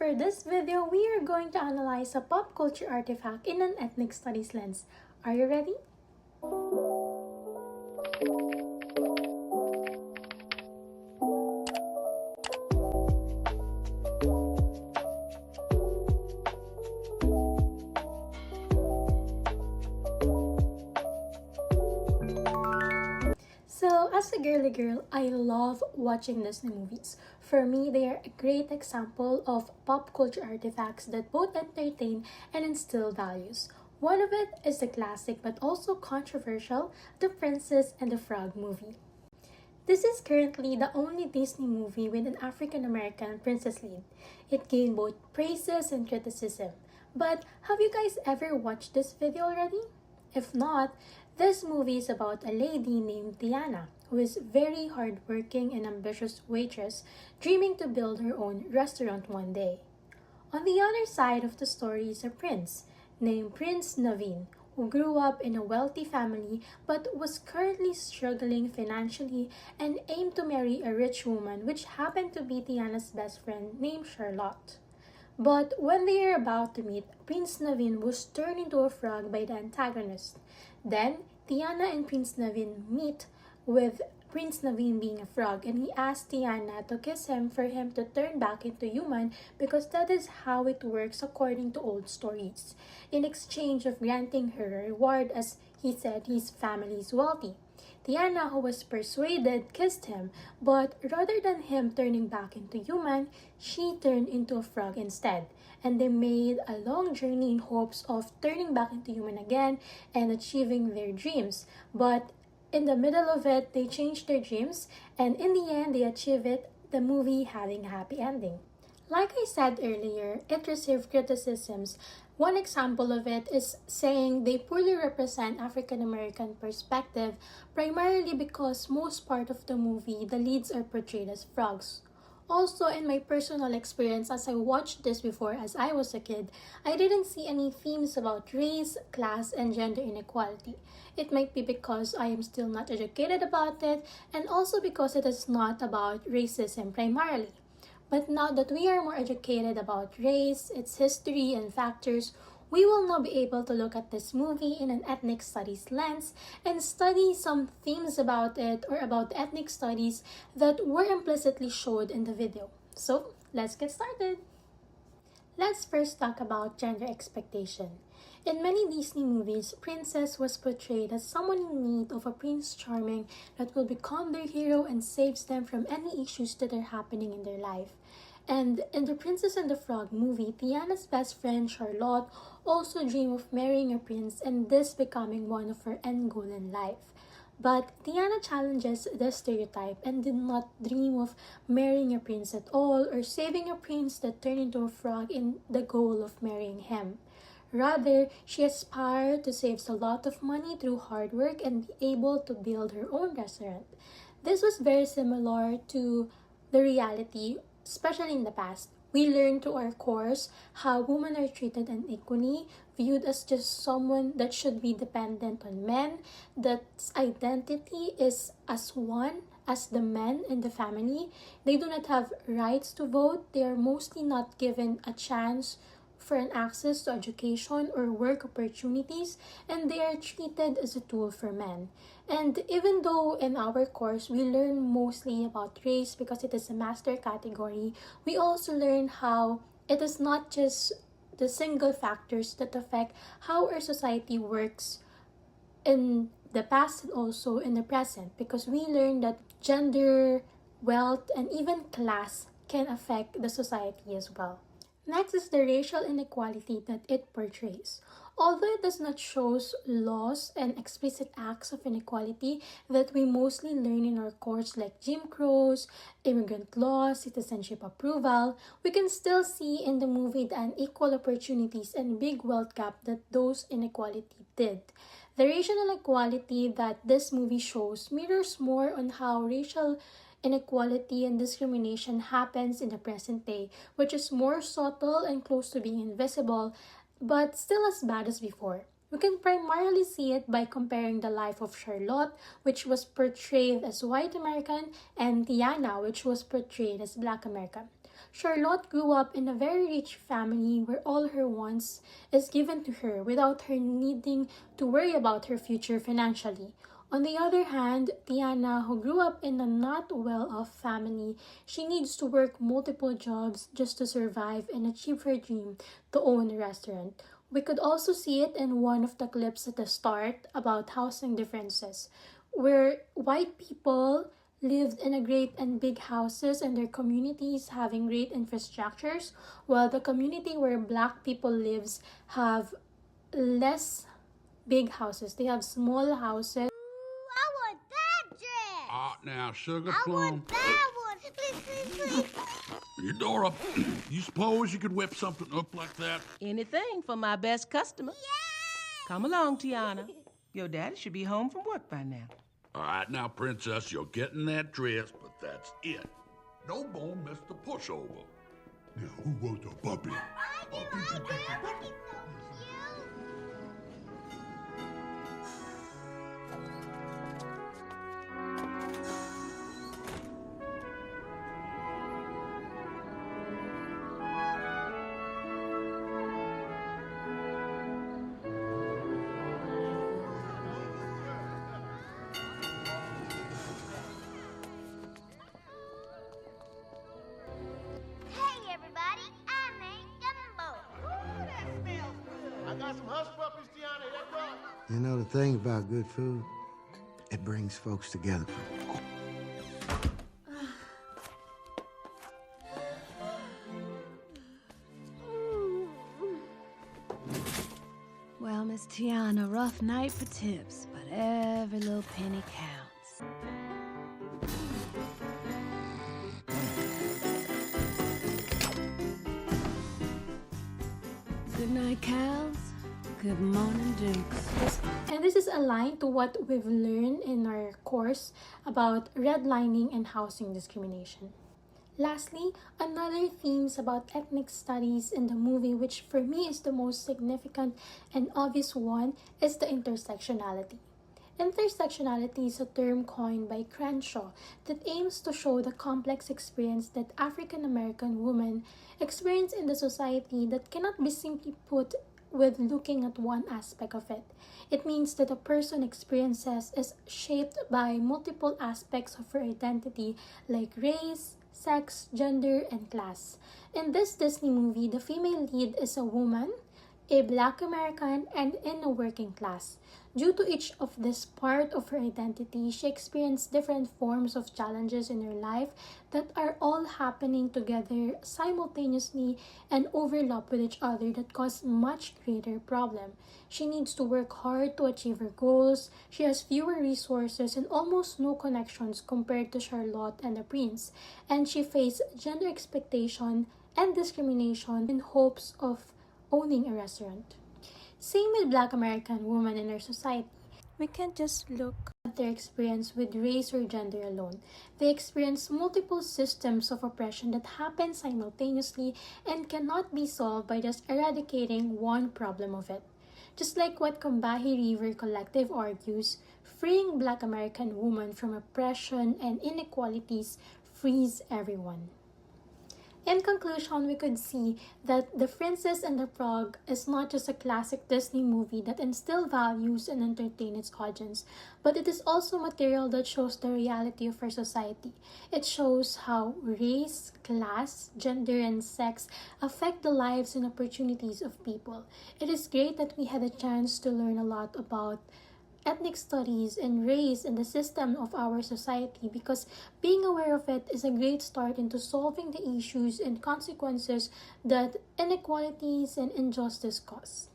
for this video, we are going to analyze a pop culture artifact in an ethnic studies lens. Are you ready? So, as a girly girl, I love watching Disney movies. For me, they are a great example of pop culture artifacts that both entertain and instill values. One of it is the classic but also controversial The Princess and the Frog movie. This is currently the only Disney movie with an African American princess lead. It gained both praises and criticism. But have you guys ever watched this video already? If not, this movie is about a lady named Tiana, who is very hardworking and ambitious waitress, dreaming to build her own restaurant one day. On the other side of the story is a prince named Prince Naveen, who grew up in a wealthy family but was currently struggling financially and aimed to marry a rich woman, which happened to be Tiana's best friend named Charlotte. But when they are about to meet, Prince Naveen was turned into a frog by the antagonist. Then, Tiana and Prince Naveen meet with Prince Naveen being a frog, and he asked Tiana to kiss him for him to turn back into human because that is how it works according to old stories, in exchange of granting her a reward as he said his family is wealthy. Tiana, who was persuaded, kissed him, but rather than him turning back into human, she turned into a frog instead, and they made a long journey in hopes of turning back into human again and achieving their dreams. But in the middle of it, they changed their dreams, and in the end, they achieved it, the movie having a happy ending. Like I said earlier, it received criticisms. One example of it is saying they poorly represent African American perspective, primarily because most part of the movie, the leads are portrayed as frogs. Also, in my personal experience, as I watched this before as I was a kid, I didn't see any themes about race, class, and gender inequality. It might be because I am still not educated about it, and also because it is not about racism primarily. But now that we are more educated about race, its history, and factors, we will now be able to look at this movie in an ethnic studies lens and study some themes about it or about ethnic studies that were implicitly showed in the video. So, let's get started! Let's first talk about gender expectation. In many Disney movies, Princess was portrayed as someone in need of a Prince Charming that will become their hero and saves them from any issues that are happening in their life. And in The Princess and the Frog movie, Tiana's best friend Charlotte also dreamed of marrying a prince and this becoming one of her end goal in life. But Tiana challenges this stereotype and did not dream of marrying a prince at all or saving a prince that turned into a frog in the goal of marrying him. Rather, she aspired to save a lot of money through hard work and be able to build her own restaurant. This was very similar to the reality, especially in the past. We learned through our course how women are treated unequally, viewed as just someone that should be dependent on men, that identity is as one as the men in the family. They do not have rights to vote. They are mostly not given a chance for an access to education or work opportunities, and they are treated as a tool for men. And even though in our course we learn mostly about race because it is a master category, we also learn how it is not just the single factors that affect how our society works in the past and also in the present, because we learn that gender, wealth, and even class can affect the society as well. Next is the racial inequality that it portrays. Although it does not show laws and explicit acts of inequality that we mostly learn in our course like Jim Crow's, immigrant law, citizenship approval, we can still see in the movie the unequal opportunities and big wealth gap that those inequality did. The racial inequality that this movie shows mirrors more on how racial inequality and discrimination happens in the present day, which is more subtle and close to being invisible, but still as bad as before. We can primarily see it by comparing the life of Charlotte, which was portrayed as white American, and Tiana, which was portrayed as Black American. Charlotte grew up in a very rich family where all her wants is given to her without her needing to worry about her future financially. On the other hand, Tiana, who grew up in a not well-off family, she needs to work multiple jobs just to survive and achieve her dream to own a restaurant. We could also see it in one of the clips at the start about housing differences, where white people lived in a great and big houses and their communities having great infrastructures, while the community where black people lives have less big houses. They have small houses. I want that dress. Now, Sugar I Plum. want that one. Please, please, please. Eudora, you suppose you could whip something up like that? Anything for my best customer. Yay! Come along, Tiana. Your daddy should be home from work by now. All right, now, Princess, you're getting that dress, but that's it. No more Mr. Pushover. Now, who wants a puppy? I do. Puppy's so cute. Hey, everybody. I made gumbo. Ooh, that smells good. I got some hush puppies, Tiana. Here they come. You know, the thing about good food, it brings folks together. Well, Miss Tiana, rough night for tips, but every little penny counts. Good night, cows. Good morning, dukes. And this is aligned to what we've learned in our course about redlining and housing discrimination. Lastly, another themes about ethnic studies in the movie, which for me is the most significant and obvious one, is the intersectionality. Intersectionality is a term coined by Crenshaw that aims to show the complex experience that African American women experience in the society that cannot be simply put with looking at one aspect of it. It means that a person's experiences is shaped by multiple aspects of her identity like race, sex, gender, and class. In this Disney movie, the female lead is a woman, a Black American, and in a working class. Due to each of this part of her identity, she experienced different forms of challenges in her life that are all happening together simultaneously and overlap with each other that cause much greater problem. She needs to work hard to achieve her goals. She has fewer resources and almost no connections compared to Charlotte and the prince, and she faced gender expectation and discrimination in hopes of owning a restaurant. Same with Black American women in our society. We can't just look at their experience with race or gender alone. They experience multiple systems of oppression that happen simultaneously and cannot be solved by just eradicating one problem of it. Just like what Combahee River Collective argues, freeing Black American women from oppression and inequalities frees everyone. In conclusion, we could see that The Princess and the Frog is not just a classic Disney movie that instills values and entertains its audience, but it is also material that shows the reality of our society. It shows how race, class, gender, and sex affect the lives and opportunities of people. It is great that we had a chance to learn a lot about ethnic studies and race and the system of our society, because being aware of it is a great start into solving the issues and consequences that inequalities and injustice cause.